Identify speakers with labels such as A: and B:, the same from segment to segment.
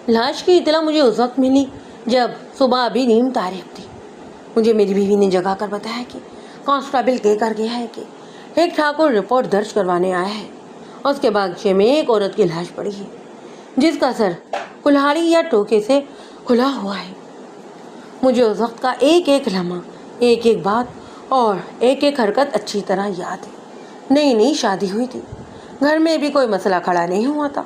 A: لاش کی اطلاع مجھے اس وقت ملی جب صبح ابھی نیم تاریخ تھی۔ مجھے میری بیوی نے جگا کر بتایا کہ کانسٹیبل کہہ کر گیا ہے کہ ایک ٹھاکر رپورٹ درج کروانے آیا ہے۔ اس کے باغیچے میں ایک عورت کی لاش پڑی ہے جس کا سر کلہاڑی یا ٹوکے سے کھلا ہوا ہے۔ مجھے اس وقت کا ایک ایک لمحہ، ایک ایک بات اور ایک ایک حرکت اچھی طرح یاد ہے۔ نئی نئی شادی ہوئی تھی، گھر میں بھی کوئی مسئلہ کھڑا نہیں ہوا تھا۔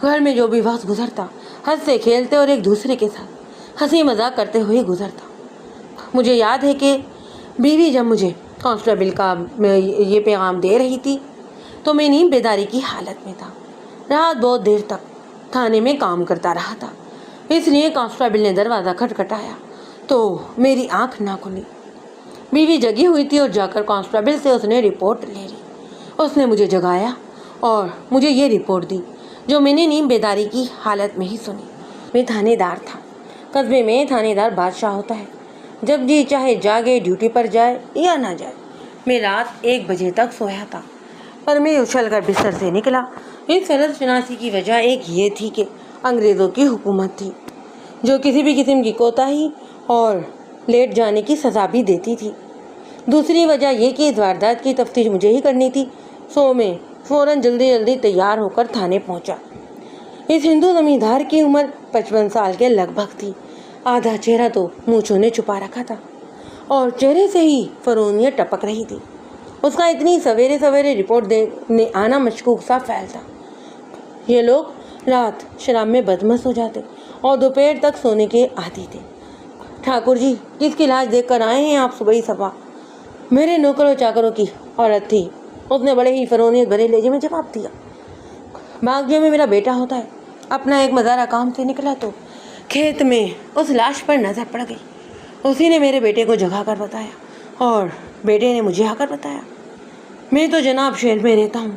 A: گھر میں جو بھی وقت گزرتا ہنستے کھیلتے اور ایک دوسرے کے ساتھ ہنسی مذاق کرتے ہوئے گزرتا۔ مجھے یاد ہے کہ بیوی جب مجھے کانسٹیبل کا یہ پیغام دے رہی تھی تو میں نیند بیداری کی حالت میں تھا۔ رات بہت دیر تک تھانے میں کام کرتا رہا تھا، اس لیے کانسٹیبل نے دروازہ کھٹکھٹایا تو میری آنکھ نہ کھلی۔ بیوی جگی ہوئی تھی اور جا کر کانسٹیبل سے اس نے رپورٹ لے لی۔ اس نے مجھے جگایا اور مجھے یہ رپورٹ دی جو میں نے نیند بیداری کی حالت میں ہی سنی۔ میں تھانے دار تھا۔ قصبے میں تھانے دار بادشاہ ہوتا ہے، جب جی چاہے جاگے، ڈیوٹی پر جائے یا نہ جائے۔ میں رات 1 بجے تک سویا تھا، پر میں اچھل کر بستر سے نکلا۔ اس فرض شناسی کی وجہ ایک یہ تھی کہ انگریزوں کی حکومت تھی جو کسی بھی قسم کی کوتاہی اور لیٹ جانے کی سزا بھی دیتی تھی۔ دوسری وجہ یہ کہ اس واردات کی تفتیش مجھے ہی کرنی تھی، سو میں فوراً جلدی تیار ہو کر تھانے پہنچا۔ اس ہندو زمیندار کی عمر 55 سال کے لگ بھگ تھی۔ آدھا چہرہ تو مونچھوں نے چھپا رکھا تھا اور چہرے سے ہی فرونیت ٹپک رہی تھی۔ اس کا اتنی سویرے سویرے رپورٹ دینے آنا مشکوک سا فعل تھا۔ یہ لوگ رات شراب میں بدمست ہو جاتے اور دوپہر تک سونے کے عادی تھے۔ ٹھاکر جی، کس کی لاش دیکھ کر آئے ہیں آپ صبح صبح؟ میرے نوکروں چاکروں کی عورت تھی، اس نے بڑے ہی فرونیت بھرے لہجے میں جواب دیا۔ باغیچے میں میرا بیٹا ہوتا ہے، اپنا ایک مزارہ کام سے نکلا تو کھیت میں اس لاش پر نظر پڑ گئی۔ اسی نے میرے بیٹے کو جگا کر بتایا اور بیٹے نے مجھے آ کر بتایا۔ میں تو جناب شہر میں رہتا ہوں۔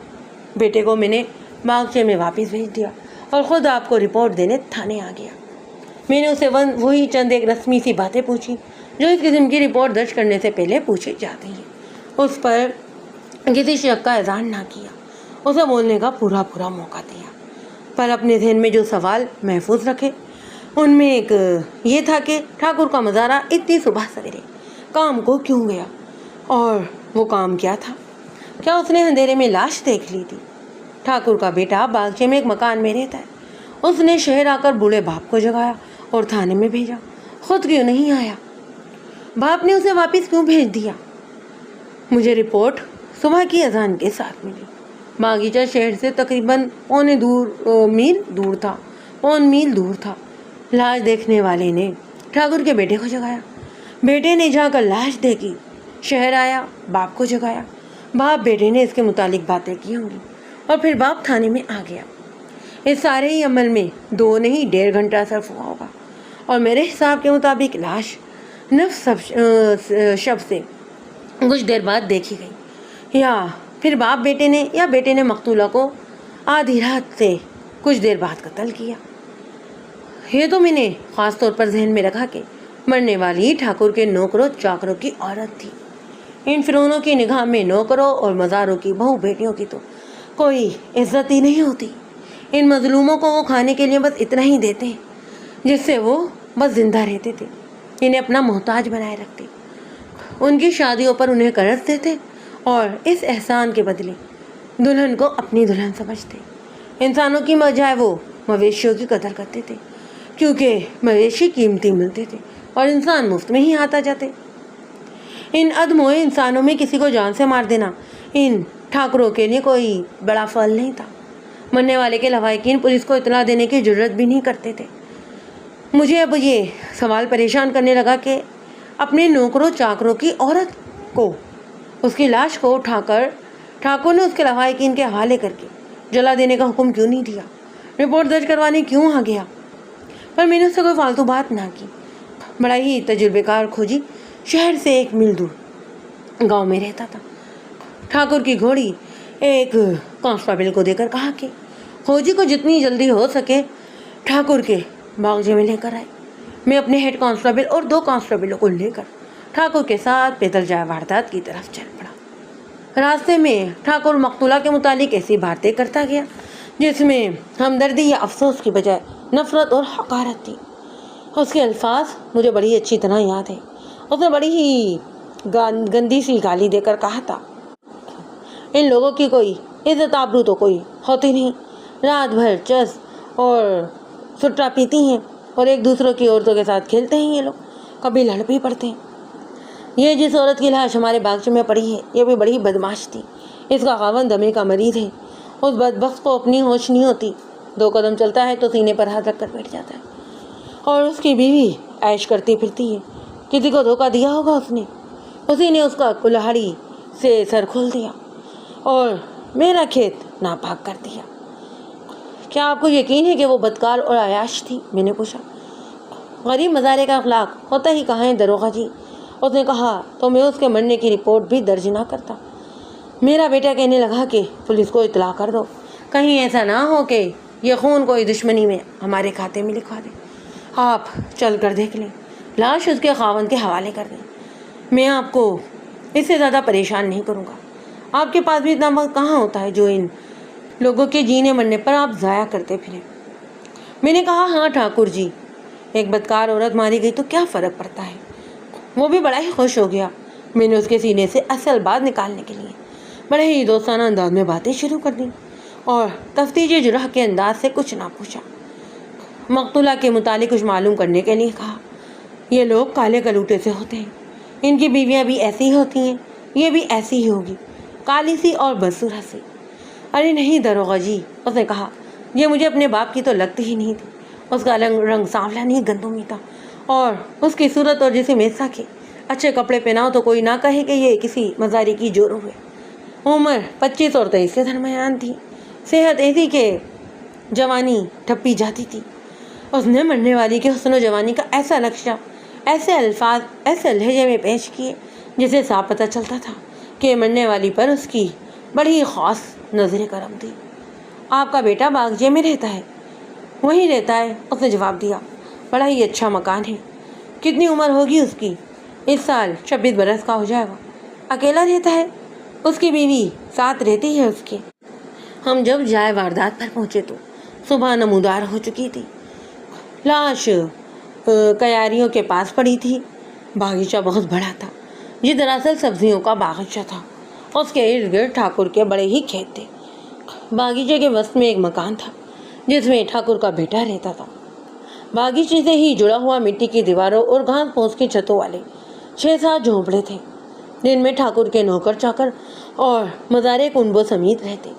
A: بیٹے کو میں نے باغیچے میں واپس بھیج دیا اور خود آپ کو رپورٹ دینے تھانے آ گیا۔ میں نے اسے وہی چند ایک رسمی سی باتیں پوچھی جو اس قسم کی رپورٹ درج کرنے سے پہلے پوچھی جاتی ہیں۔ اس پر کسی شک کا اظہار نہ کیا، اسے بولنے کا پورا موقع دیا، پر اپنے ذہن میں جو سوال محفوظ رکھے ان میں ایک یہ تھا کہ ٹھاکر کا مزارہ اتنی صبح سویرے کام کو کیوں گیا، اور وہ کام کیا تھا؟ کیا اس نے اندھیرے میں لاش دیکھ لی تھی؟ ٹھاکر کا بیٹا باغیچے میں ایک مکان میں رہتا ہے، اس نے شہر آ کر بوڑھے باپ کو جگایا اور تھانے میں بھیجا، خود کیوں نہیں آیا؟ باپ نے اسے واپس کیوں بھیج دیا؟ مجھے رپورٹ صبح کی اذان کے ساتھ ملی۔ باغیچہ شہر سے تقریباً پون میل دور تھا۔ لاش دیکھنے والے نے ٹھاکر کے بیٹے کو جگایا، بیٹے نے جا کر لاش دیکھی، شہر آیا، باپ کو جگایا، باپ بیٹے نے اس کے متعلق باتیں کی ہوں گی اور پھر باپ تھانے میں آ گیا۔ اس سارے ہی عمل میں 2 نہیں 1.5 گھنٹہ صرف ہوا ہوگا، اور میرے حساب کے مطابق لاش نفس شب سے کچھ دیر بعد دیکھی گئی، یا پھر باپ بیٹے نے یا بیٹے نے مقتولہ کو آدھی رات سے کچھ دیر بعد قتل کیا۔ یہ تو میں نے خاص طور پر ذہن میں رکھا کہ مرنے والی ٹھاکر کے نوکروں چاکروں کی عورت تھی۔ ان فرونوں کی نگاہ میں نوکروں اور مزاروں کی بہو بیٹیوں کی تو کوئی عزت ہی نہیں ہوتی۔ ان مظلوموں کو وہ کھانے کے لیے بس اتنا ہی دیتے ہیں جس سے وہ بس زندہ رہتے تھے، انہیں اپنا محتاج بنائے رکھتے، ان کی شادیوں پر انہیں قرض دیتے اور اس احسان کے بدلے دلہن کو اپنی دلہن سمجھتے۔ انسانوں کی بجائے وہ مویشیوں کی قدر کرتے تھے، کیونکہ مویشی قیمتی ملتے تھے اور انسان مفت میں ہی آتا جاتے۔ ان ادموئے انسانوں میں کسی کو جان سے مار دینا ان ٹھاکروں کے لیے کوئی بڑا فعل نہیں تھا۔ مرنے والے کے لواحقین پولیس کو اطلاع دینے کی جرات بھی نہیں کرتے تھے۔ مجھے اب یہ سوال پریشان کرنے لگا کہ اپنے نوکروں چاکروں کی عورت کو، اس کی لاش کو اٹھا کر ٹھاکر نے اس کے لواحقین کے حوالے کر کے جلا دینے کا حکم کیوں نہیں دیا، رپورٹ درج کروانے کیوں آ گیا؟ پر میں نے اس سے کوئی فالتو بات نہ کی۔ بڑا ہی تجربے کار کھوجی شہر سے 1 میل دور گاؤں میں رہتا تھا۔ ٹھاکر کی گھوڑی ایک کانسٹیبل کو دے کر کہا کہ کھوجی کو جتنی جلدی ہو سکے ٹھاکر کے باغیچے میں لے کر آئے۔ میں اپنے ہیڈ کانسٹیبل اور 2 کانسٹیبلوں کو لے کر ٹھاکر کے ساتھ پیدل جائے واردات کی طرف چل پڑا۔ راستے میں ٹھاکر مقتولہ کے متعلق ایسی باتیں کرتا گیا جس میں ہمدردی یا افسوس کی بجائے نفرت اور حقارت تھی۔ اس کے الفاظ مجھے بڑی اچھی طرح یاد ہے۔ اس نے بڑی ہی گندی سی گالی دے کر کہا تھا، ان لوگوں کی کوئی عزت آبرو تو کوئی ہوتی نہیں، رات بھر چرس اور سٹرا پیتی ہیں اور ایک دوسروں کی عورتوں کے ساتھ کھیلتے ہیں، یہ لوگ کبھی لڑ بھی پڑتے ہیں۔ یہ جس عورت کی لاش ہمارے باغچے میں پڑی ہے یہ بھی بڑی بدماش تھی، اس کا خاوند دمے کا مریض ہے، اس بدبخت کو اپنی ہوش نہیں ہوتی، 2 قدم چلتا ہے تو سینے پر ہاتھ رکھ کر بیٹھ جاتا ہے، اور اس کی بیوی عیش کرتی پھرتی ہے، کسی کو دھوکہ دیا ہوگا اسی نے اس کا کلہاڑی سے سر کھول دیا اور میرا کھیت ناپاک کر دیا۔ کیا آپ کو یقین ہے کہ وہ بدکار اور عیاش تھی؟ میں نے پوچھا۔ غریب مزارے کا اخلاق ہوتا ہی کہاں ہے دروغہ جی، اس نے کہا، تو میں اس کے مرنے کی رپورٹ بھی درج نہ کرتا۔ میرا بیٹا کہنے لگا کہ پولیس کو اطلاع کر دو، کہیں ایسا نہ ہو کہ یہ خون کوئی دشمنی میں ہمارے کھاتے میں لکھوا دے۔ آپ چل کر دیکھ لیں، لاش اس کے خاوند کے حوالے کر دیں، میں آپ کو اس سے زیادہ پریشان نہیں کروں گا۔ آپ کے پاس بھی اتنا وقت کہاں ہوتا ہے جو ان لوگوں کے جینے مرنے پر آپ ضائع کرتے پھریں۔ میں نے کہا، ہاں ٹھاکر جی، ایک بدکار عورت ماری گئی تو کیا فرق پڑتا ہے۔ وہ بھی بڑا ہی خوش ہو گیا۔ میں نے اس کے سینے سے اصل بات نکالنے کے لیے بڑے ہی دوستانہ انداز میں باتیں شروع کر دیں اور تفتیش جرح کے انداز سے کچھ نہ پوچھا۔ مقتولہ کے متعلق کچھ معلوم کرنے کے لیے کہا، یہ لوگ کالے کلوٹے سے ہوتے ہیں، ان کی بیویاں بھی ایسی ہی ہوتی ہیں، یہ بھی ایسی ہی ہوگی، کالی سی اور بدصورت سی۔ ارے نہیں دروغہ جی، اس نے کہا، یہ مجھے اپنے باپ کی تو لگتی ہی نہیں تھی، اس کا رنگ سانولا نہیں گندمی تھا، اور اس کی صورت اور جسم ایسا کہ اچھے کپڑے پہناؤ تو کوئی نہ کہے کہ یہ کسی مزاری کی جورو ہے۔ عمر 25 اور 23 کے درمیان تھی، صحت ایسی کہ جوانی ٹھپی جاتی تھی۔ اس نے مرنے والی کے حسن و جوانی کا ایسا نقشہ، ایسے الفاظ، ایسے لہجے میں پیش کیے جسے صاف پتہ چلتا تھا کہ مرنے والی پر اس کی بڑی ہی خاص نظر کرم تھی۔ آپ کا بیٹا باغچے میں رہتا ہے؟ وہیں رہتا ہے، اس نے جواب دیا، بڑا ہی اچھا مکان ہے۔ کتنی عمر ہوگی اس کی؟ اس سال 26 برس کا ہو جائے گا۔ اکیلا رہتا ہے؟ اس کی بیوی ساتھ رہتی ہے اس کے؟ ہم جب جائے واردات پر پہنچے تو صبح نمودار ہو چکی تھی، لاش کیاریوں کے پاس پڑی تھی۔ باغیچہ بہت بڑا تھا، یہ دراصل سبزیوں کا باغیچہ تھا، اس کے ارد گرد ٹھاکر کے بڑے ہی کھیت تھے۔ باغیچے کے وسط میں ایک مکان تھا جس میں ٹھاکر کا بیٹا رہتا تھا۔ باغیچے سے ہی جڑا ہوا مٹی کی دیواروں اور گھاس پھوس کی چھتوں والے 6-7 جھونپڑے تھے، جن میں ٹھاکر کے نوکر چاکر اور مزارے کنبوں سمیت رہتے۔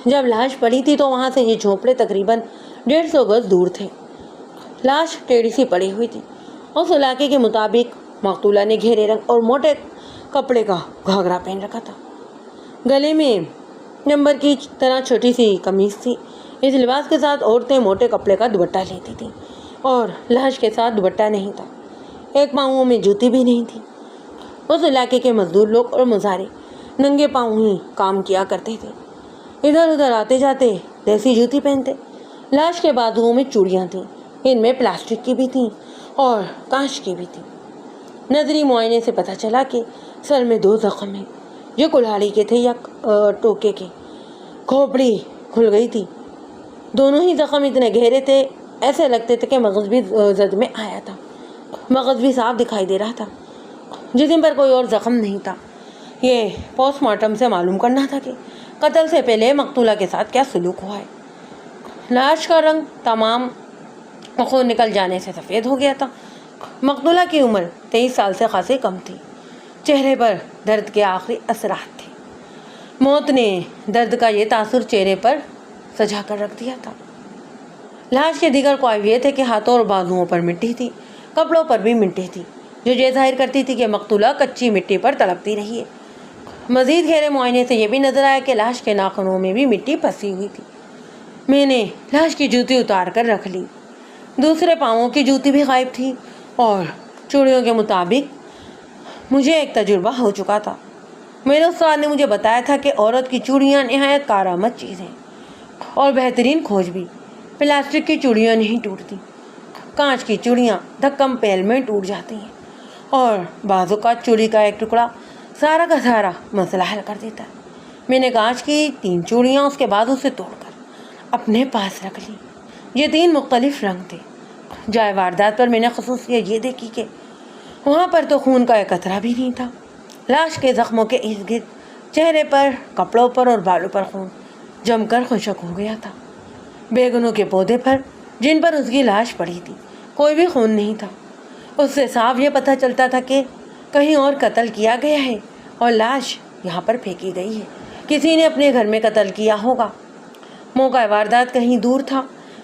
A: جب لاش پڑی تھی تو وہاں سے یہ جھونپڑے تقریباً 150 گز دور تھے۔ لاش ٹیڑھی سی پڑی ہوئی تھی۔ اس علاقے کے مطابق مقتولہ نے گہرے رنگ اور موٹے کپڑے کا گھاگھرا پہن رکھا تھا، گلے میں نمبر کی طرح چھوٹی سی قمیص تھی۔ اس لباس کے ساتھ عورتیں موٹے کپڑے کا دوپٹہ لیتی تھیں، اور لاش کے ساتھ دوپٹہ نہیں تھا، ایک پاؤں میں جوتی بھی نہیں تھی۔ اس علاقے کے مزدور لوگ اور مزارے ننگے پاؤں ہی کام کیا کرتے تھے، ادھر ادھر آتے جاتے دیسی جوتی پہنتے۔ لاش کے بازوؤں میں چوڑیاں تھیں، ان میں پلاسٹک کی بھی تھیں اور کانچ کی بھی تھیں۔ نظری معائنے سے پتہ چلا کہ سر میں 2 زخم ہیں، جو کلہاڑی کے تھے یا ٹوکے کے۔ کھوپڑی کھل گئی تھی، دونوں ہی زخم اتنے گہرے تھے ایسے لگتے تھے کہ مغز بھی زد میں آیا تھا، مغز بھی صاف دکھائی دے رہا تھا، جسم پر کوئی اور زخم نہیں تھا۔ یہ پوسٹ مارٹم سے معلوم کرنا تھا کہ قتل سے پہلے مقتولہ کے ساتھ کیا سلوک ہوا ہے۔ لاش کا رنگ تمام خون نکل جانے سے سفید ہو گیا تھا۔ مقتولہ کی عمر 23 سال سے خاصی کم تھی، چہرے پر درد کے آخری اثرات تھے۔ موت نے درد کا یہ تاثر چہرے پر سجا کر رکھ دیا تھا۔ لاش کے دیگر قوائب یہ تھے کہ ہاتھوں اور بازوؤں پر مٹی تھی، کپڑوں پر بھی مٹی تھی، جو یہ ظاہر کرتی تھی کہ مقتولہ کچی مٹی پر تڑپتی رہی ہے۔ مزید گہرے معائنے سے یہ بھی نظر آیا کہ لاش کے ناخنوں میں بھی مٹی پھنسی ہوئی تھی۔ میں نے لاش کی جوتی اتار کر رکھ لی، دوسرے پاؤں کی جوتی بھی غائب تھی، اور چوڑیوں کے مطابق مجھے ایک تجربہ ہو چکا تھا۔ میرے استاد نے مجھے بتایا تھا کہ عورت کی چوڑیاں نہایت کارآمد چیز ہیں اور بہترین کھوج بھی۔ پلاسٹک کی چوڑیاں نہیں ٹوٹتی، کانچ کی چوڑیاں دھکم پیل میں ٹوٹ جاتی ہیں، اور بعض اوقات چوڑی کا ایک ٹکڑا سارا کا سارا مسئلہ حل کر دیتا ہے۔ میں نے کانچ کی 3 چوڑیاں اس کے بازو سے توڑ کر اپنے پاس رکھ لی۔ یہ 3 مختلف رنگ تھے۔ جائے واردات پر میں نے خصوصیت یہ دیکھی کہ وہاں پر تو خون کا ایک قطرہ بھی نہیں تھا۔ لاش کے زخموں کے ارد گرد چہرے پر، کپڑوں پر اور بالوں پر خون جم کر خشک ہو گیا تھا۔ بیگنوں کے پودے پر جن پر اس کی لاش پڑی تھی کوئی بھی خون نہیں تھا۔ اس سے صاف یہ پتہ چلتا تھا کہ کہیں اور قتل کیا گیا ہے اور لاش یہاں پر پھینکی گئی ہے۔ کسی نے اپنے گھر میں قتل کیا ہوگا۔ موقع واردات کہیں دور تھا،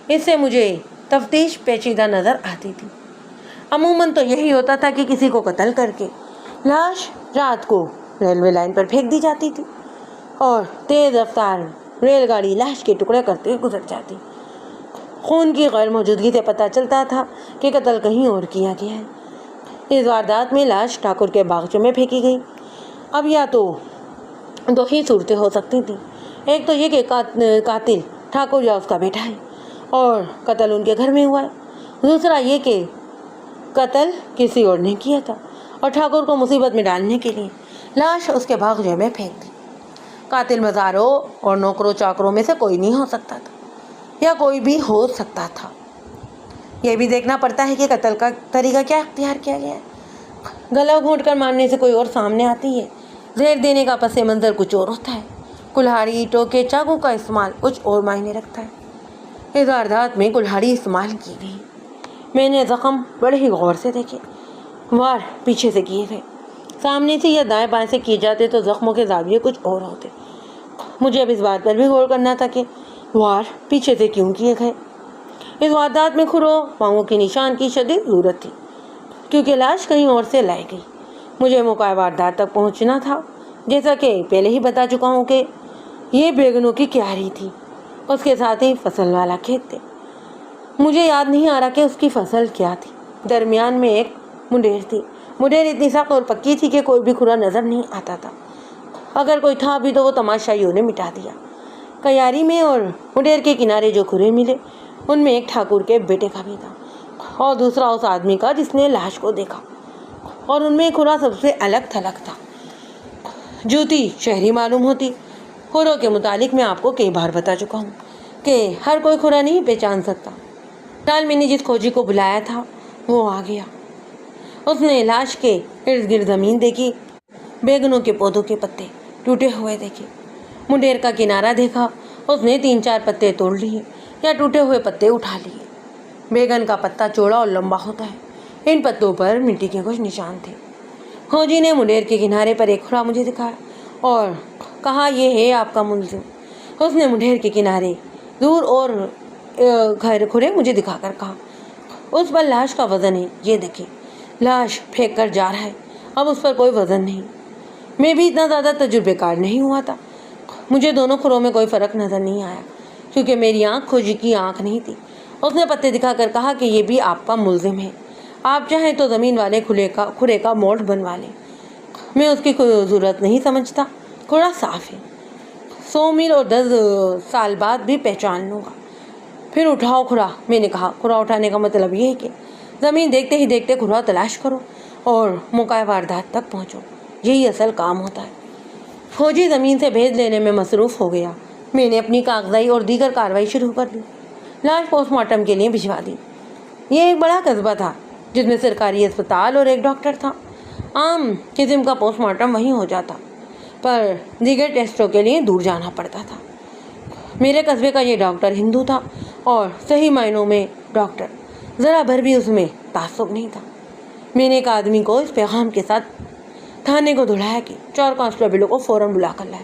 A: اس سے مجھے تفتیش پیچیدہ نظر آتی تھی۔ عموماً تو یہی ہوتا تھا کہ کسی کو قتل کر کے لاش رات کو ریلوے لائن پر پھینک دی جاتی تھی اور تیز رفتار ریل گاڑی لاش کے ٹکڑے کرتے ہوئے گزر جاتی۔ خون کی غیر موجودگی سے پتہ چلتا تھا کہ قتل کہیں اور کیا گیا ہے۔ اس واردات میں لاش ٹھاکر کے باغچوں میں پھینکی گئی۔ اب یا تو 2 ہی صورتیں ہو سکتی تھیں۔ ایک تو یہ کہ قاتل ٹھاکر یا اس کا بیٹا ہے اور قتل ان کے گھر میں ہوا ہے۔ دوسرا یہ کہ قتل کسی اور نے کیا تھا اور ٹھاکر کو مصیبت میں ڈالنے کے لیے لاش اس کے باغچے میں پھینک دی۔ قاتل مزاروں اور نوکروں چاکروں میں سے کوئی نہیں ہو سکتا تھا یا کوئی بھی ہو سکتا تھا۔ یہ بھی دیکھنا پڑتا ہے کہ قتل کا طریقہ کیا اختیار کیا گیا ہے۔ گلا گھونٹ کر مارنے سے کوئی اور سامنے آتی ہے، زہر دینے کا پس منظر کچھ اور ہوتا ہے، کلہاڑی ٹوکے چاقو کا استعمال کچھ اور معنی رکھتا ہے۔ اس واردات میں کلہاڑی استعمال کی گئی۔ میں نے زخم بڑے ہی غور سے دیکھے۔ وار پیچھے سے کیے گئے، سامنے سے یا دائیں بائیں سے کیے جاتے تو زخموں کے زاویے کچھ اور ہوتے۔ مجھے اب اس بات پر بھی غور کرنا تھا کہ وار پیچھے سے کیوں کیے گئے۔ اس واردات میں کھروں پاؤں کے نشان کی شدید ضرورت تھی کیونکہ لاش کہیں اور سے لائی گئی۔ مجھے موقع واردات تک پہنچنا تھا۔ جیسا کہ پہلے ہی بتا چکا ہوں کہ یہ بیگنوں کی کیاری تھی، اس کے ساتھ ہی فصل والا کھیت تھے۔ مجھے یاد نہیں آ رہا کہ اس کی فصل کیا تھی۔ درمیان میں ایک منڈیر تھی۔ منڈیر اتنی سخت اور پکی تھی کہ کوئی بھی کھرا نظر نہیں آتا تھا۔ اگر کوئی تھا بھی تو وہ تماشائیوں نے مٹا دیا۔ کیاری میں اور منڈیر کے کنارے جو کھرے ملے ان میں ایک ٹھاکر کے بیٹے کا بھی تھا اور دوسرا اس آدمی کا جس نے لاش کو دیکھا، اور ان میں کھرا سب سے الگ تھلگ تھا۔ جوتی شہری معلوم ہوتی۔ کھروں کے متعلق میں آپ کو کئی بار بتا چکا ہوں کہ ہر کوئی کھرا نہیں پہچان سکتا۔ فلحال میں نے جس کھوجی کو بلایا تھا وہ آ گیا۔ اس نے لاش کے ارد گرد زمین دیکھی، بیگنوں کے پودوں کے پتے ٹوٹے ہوئے دیکھے، منڈیر کا کنارہ دیکھا۔ اس نے 3-4 پتے توڑ لیے یا ٹوٹے ہوئے پتے اٹھا لیے۔ بیگن کا پتا چوڑا اور لمبا ہوتا ہے، ان پتوں پر مٹی کے کچھ نشان تھے۔ کھوجی نے منڈیر کے کنارے پر ایک کھرا مجھے دکھایا اور کہا یہ ہے آپ کا ملزم۔ اس نے منڈیر کے کنارے دور اور گھر کھرے مجھے دکھا کر کہا اس پر لاش کا وزن ہے، یہ دیکھیں۔ لاش پھینک کر جا رہا ہے، اب اس پر کوئی وزن نہیں۔ میں بھی اتنا زیادہ تجربے کار نہیں ہوا تھا۔ مجھے دونوں کھروں میں کوئی فرق نظر نہیں آیا کیونکہ میری آنکھ کھوجی کی آنکھ نہیں تھی۔ اس نے پتے دکھا کر کہا کہ یہ بھی آپ کا ملزم ہے، آپ چاہیں تو زمین والے کھرے کا موڑ بنوا لیں۔ میں اس کی ضرورت نہیں سمجھتا، کھرا صاف ہے، 100 میل اور 10 سال بعد بھی پہچان لوں گا۔ پھر اٹھاؤ کھرا، میں نے کہا۔ کھرا اٹھانے کا مطلب یہ ہے کہ زمین دیکھتے ہی دیکھتے کھرا تلاش کرو اور موقع واردات تک پہنچو، یہی اصل کام ہوتا ہے۔ فوجی زمین سے بھیج لینے میں مصروف ہو گیا۔ میں نے اپنی کاغذائی اور دیگر کارروائی شروع کر دی۔ لاش پوسٹ مارٹم کے لیے بھجوا دی۔ یہ ایک بڑا قصبہ تھا جس میں سرکاری اسپتال اور ایک ڈاکٹر تھا۔ عام قسم کا پوسٹ مارٹم وہیں ہو جاتا، پر دیگر ٹیسٹوں کے لیے دور جانا پڑتا تھا۔ میرے قصبے کا یہ ڈاکٹر ہندو تھا اور صحیح معنوں میں ڈاکٹر، ذرا بھر بھی اس میں تعصب نہیں تھا۔ میں نے ایک آدمی کو اس پیغام کے ساتھ تھانے کو دھڑایا کہ 4 کانسٹیبلوں کو فوراً بلا کر لائے۔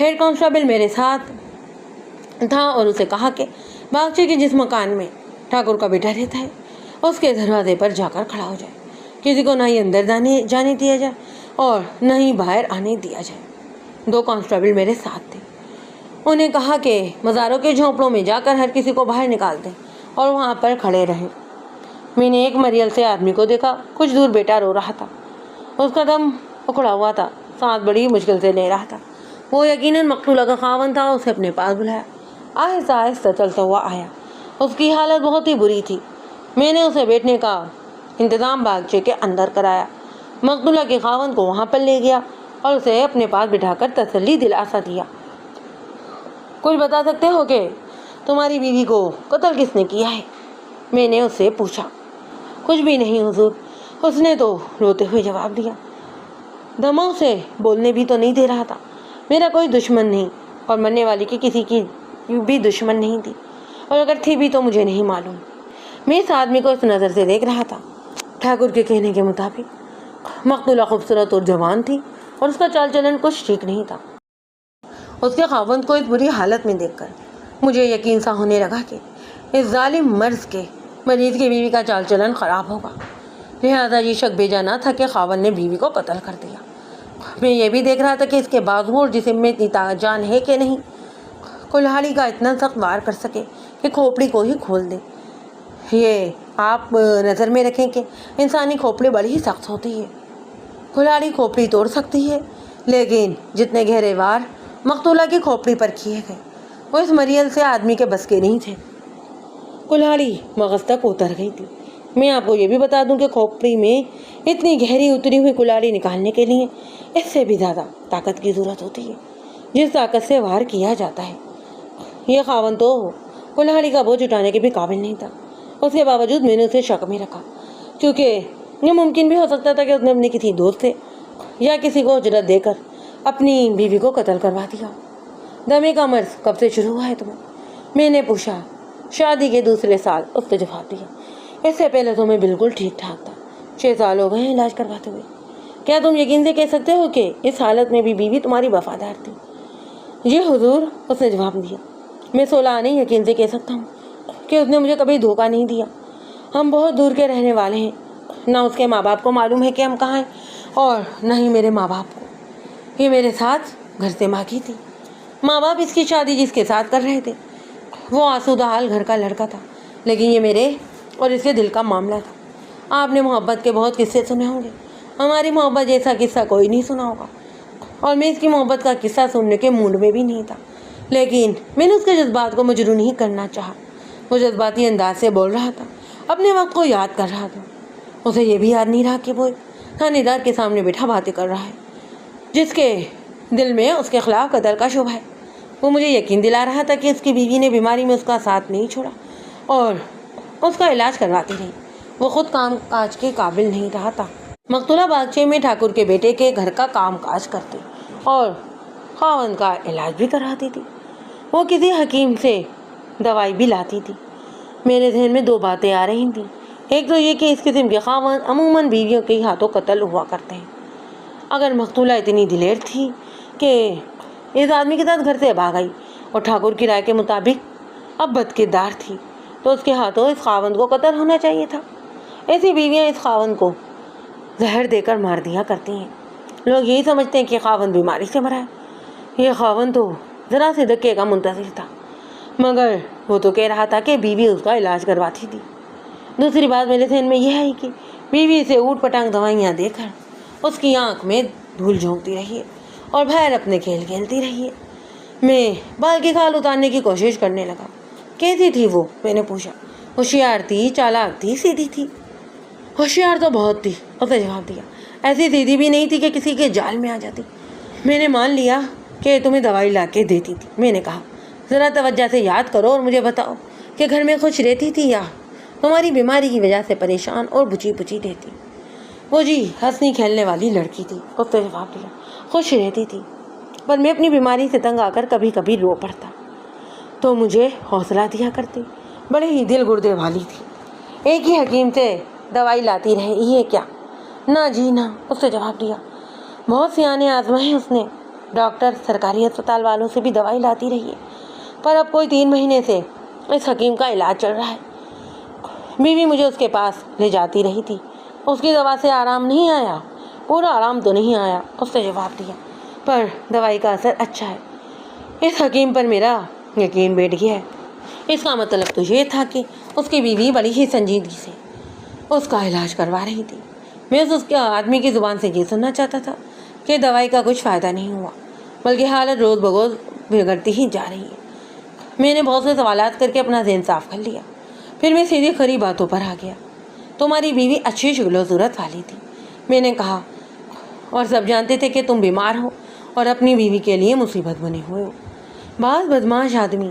A: ہیڈ کانسٹیبل میرے ساتھ تھا اور اسے کہا کہ باغچے کے جس مکان میں ٹھاکر کا بیٹا رہتا ہے اس کے دروازے پر جا کر کھڑا ہو جائے۔ کسی کو نہ ہی اندر جانے دیا جائے اور نہ ہی باہر آنے دیا جائے۔ 2 کانسٹیبل میرے ساتھ تھے۔ انہیں کہا کہ مزاروں کے جھونپڑوں میں جا کر ہر کسی کو باہر نکال دیں اور وہاں پر کھڑے رہیں۔ میں نے ایک مریل سے آدمی کو دیکھا، کچھ دور بیٹا رو رہا تھا، اس کا دم اکھڑا ہوا تھا، سانس بڑی مشکل سے لے رہا تھا۔ وہ یقیناً مقتولہ کا خاوند تھا۔ اسے اپنے پاس بلایا، آہستہ آہستہ چلتا ہوا آیا۔ اس کی حالت بہت ہی بری تھی۔ میں نے اسے بیٹھنے کا انتظام باغچے کے اندر کرایا، مقتولہ کے خاوند کو وہاں پر لے گیا اور اسے اپنے پاس بٹھا کر تسلی دلاسا دیا۔ کچھ بتا سکتے ہو کہ تمہاری بیوی کو قتل کس نے کیا ہے؟ میں نے اس سے پوچھا۔ کچھ بھی نہیں حضور، اس نے تو روتے ہوئے جواب دیا۔ دماغ سے بولنے بھی تو نہیں دے رہا تھا۔ میرا کوئی دشمن نہیں اور مرنے والی کی کسی کی بھی دشمن نہیں تھی، اور اگر تھی بھی تو مجھے نہیں معلوم۔ میں اس آدمی کو اس نظر سے دیکھ رہا تھا۔ ٹھاکر کے کہنے کے مطابق مقتولہ خوبصورت اور جوان تھی اور اس کا چال چلن کچھ ٹھیک نہیں تھا۔ اس کے خاوند کو اس بری حالت میں دیکھ کر مجھے یقین سا ہونے لگا کہ اس ظالم مرض کے مریض کی بیوی کا چال چلن خراب ہوگا، لہٰذا یہ شک بھیجا نہ تھا کہ خاوند نے بیوی کو قتل کر دیا۔ میں یہ بھی دیکھ رہا تھا کہ اس کے بازو اور جسم میں اتنی جان ہے کہ نہیں کلہاڑی کا اتنا سخت وار کر سکے کہ کھوپڑی کو ہی کھول دے۔ یہ آپ نظر میں رکھیں کہ انسانی کھوپڑی بڑی ہی سخت ہوتی ہے، کلہاڑی کھوپڑی توڑ سکتی ہے، لیکن جتنے گہرے وار مقتولہ کی کھوپڑی پر کیے گئے وہ اس مریل سے آدمی کے بس کے نہیں تھے۔ کلہاڑی مغز تک اتر گئی تھی۔ میں آپ کو یہ بھی بتا دوں کہ کھوپڑی میں اتنی گہری اتری ہوئی کلہاڑی نکالنے کے لیے اس سے بھی زیادہ طاقت کی ضرورت ہوتی ہے جس طاقت سے وار کیا جاتا ہے۔ یہ خاوند تو کلہاڑی کا بوجھ اٹھانے کے بھی قابل نہیں تھا۔ اس کے باوجود میں نے اسے شک میں رکھا، کیونکہ یہ ممکن بھی ہو سکتا تھا کہ اس نے اپنے کسی دوست سے یا کسی کو اجرت دے کر اپنی بیوی کو قتل کروا دیا۔ دمے کا مرض کب سے شروع ہوا ہے تمہیں؟ میں نے پوچھا۔ شادی کے دوسرے سال، اس نے جواب دیا۔ اس سے پہلے تو میں بالکل ٹھیک ٹھاک تھا، 6 سال ہو گئے ہیں علاج کرواتے ہوئے۔ کیا تم یقین سے کہہ سکتے ہو کہ اس حالت میں بھی بیوی تمہاری وفادار تھی؟ جی حضور، اس نے جواب دیا۔ میں 16 آنے یقین سے کہہ سکتا ہوں کہ اس نے مجھے کبھی دھوکہ نہیں دیا۔ ہم بہت دور کے رہنے والے ہیں، نہ اس کے ماں باپ کو معلوم ہے کہ ہم کہاں ہیں اور نہ ہی میرے ماں باپ کو۔ یہ میرے ساتھ گھر سے بھاگی تھی۔ ماں باپ اس کی شادی جس کے ساتھ کر رہے تھے وہ آسودہ حال گھر کا لڑکا تھا، لیکن یہ میرے اور اس کے دل کا معاملہ تھا۔ آپ نے محبت کے بہت قصے سنے ہوں گے، ہماری محبت جیسا قصہ کوئی نہیں سنا ہوگا، اور میں اس کی محبت کا قصہ سننے کے موڈ میں بھی نہیں تھا، لیکن میں نے اس کے جذبات کو مجروح نہیں کرنا چاہا۔ وہ جذباتی انداز سے بول رہا تھا، اپنے وقت کو یاد کر رہا تھا۔ اسے یہ بھی یاد نہیں رہا کہ وہ تھانے دار کے سامنے بیٹھا باتیں کر رہا ہے جس کے دل میں اس کے خلاف قتل کا شبہ ہے۔ وہ مجھے یقین دلا رہا تھا کہ اس کی بیوی نے بیماری میں اس کا ساتھ نہیں چھوڑا اور اس کا علاج کرواتی رہی۔ وہ خود کام کاج کے قابل نہیں رہا تھا۔ مقتولہ باغچے میں ٹھاکر کے بیٹے کے گھر کا کام کاج کرتی اور خاوند کا علاج بھی کراتی تھی۔ وہ کسی حکیم سے دوائی بھی لاتی تھی۔ میرے ذہن میں 2 باتیں آ رہی تھیں۔ ایک تو یہ کہ اس قسم کے خاوند عموماً بیویوں کے ہاتھوں قتل ہوا کرتے ہیں۔ اگر مقتولہ اتنی دلیر تھی کہ اس آدمی کے ساتھ گھر سے بھاگ آئی اور ٹھاکر کی رائے کے مطابق اب بد کردار تھی، تو اس کے ہاتھوں اس خاوند کو قتل ہونا چاہیے تھا۔ ایسی بیویاں اس خاوند کو زہر دے کر مار دیا کرتی ہیں۔ لوگ یہی سمجھتے ہیں کہ خاوند بیماری سے مرا ہے۔ یہ خاوند تو ذرا سے دھکے کا منتظر تھا، مگر وہ تو کہہ رہا تھا کہ بیوی اس کا علاج کرواتی تھی۔ دوسری بات میرے ذہن میں یہ ہے کہ بیوی سے اوٹ پٹانگ دوائیاں دے کر اس کی آنکھ میں دھول جھونکتی رہی ہے اور باہر اپنے کھیل کھیلتی رہی ہے۔ میں بال کی کھال اتارنے کی کوشش کرنے لگا۔ کیسی تھی وہ؟ میں نے پوچھا۔ ہوشیار تھی، چالاک تھی، سیدھی تھی؟ ہوشیار تو بہت تھی، اس نے جواب دیا۔ ایسی سیدھی بھی نہیں تھی کہ کسی کے جال میں آ جاتی۔ میں نے مان لیا کہ تمہیں دوائی لا کے دیتی تھی۔ میں نے کہا، ذرا توجہ سے یاد کرو اور مجھے بتاؤ کہ گھر میں خوش رہتی تھی یا تمہاری بیماری کی وجہ سے پریشان اور بچی بچی رہتی؟ وہ جی ہنسنی کھیلنے والی لڑکی تھی، اس نے جواب دیا۔ خوش رہتی تھی، پر میں اپنی بیماری سے تنگ آ کر کبھی کبھی رو پڑتا تو مجھے حوصلہ دیا کرتی۔ بڑے ہی دل گردے والی تھی۔ ایک ہی حکیم سے دوائی لاتی رہی ہے کیا؟ نہ جی نہ، اس نے جواب دیا۔ بہت سی آنے آزمائے اس نے، ڈاکٹر، سرکاری ہسپتال والوں سے بھی دوائی لاتی رہی ہے، پر اب کوئی 3 مہینے سے اس حکیم کا علاج چل رہا ہے۔ بیوی مجھے اس کے پاس لے جاتی رہی تھی، اس کی دوا سے آرام نہیں آیا، پورا آرام تو نہیں آیا، اس نے جواب دیا، پر دوائی کا اثر اچھا ہے۔ اس حکیم پر میرا یقین بیٹھ گیا ہے۔ اس کا مطلب تو یہ تھا کہ اس کی بیوی بڑی ہی سنجیدگی سے اس کا علاج کروا رہی تھی۔ میں اس کے آدمی کی زبان سے یہ سننا چاہتا تھا کہ دوائی کا کچھ فائدہ نہیں ہوا، بلکہ حالت روز بروز بگڑتی ہی جا رہی ہے۔ میں نے بہت سے سوالات کر کے اپنا ذہن صاف کر لیا، پھر میں سیدھی کھری باتوں پر آ گیا۔ تمہاری بیوی اچھی شکل و صورت والی تھی، میں نے کہا، اور سب جانتے تھے کہ تم بیمار ہو اور اپنی بیوی کے لیے مصیبت بنے ہوئے ہو۔ بعض بدماش آدمی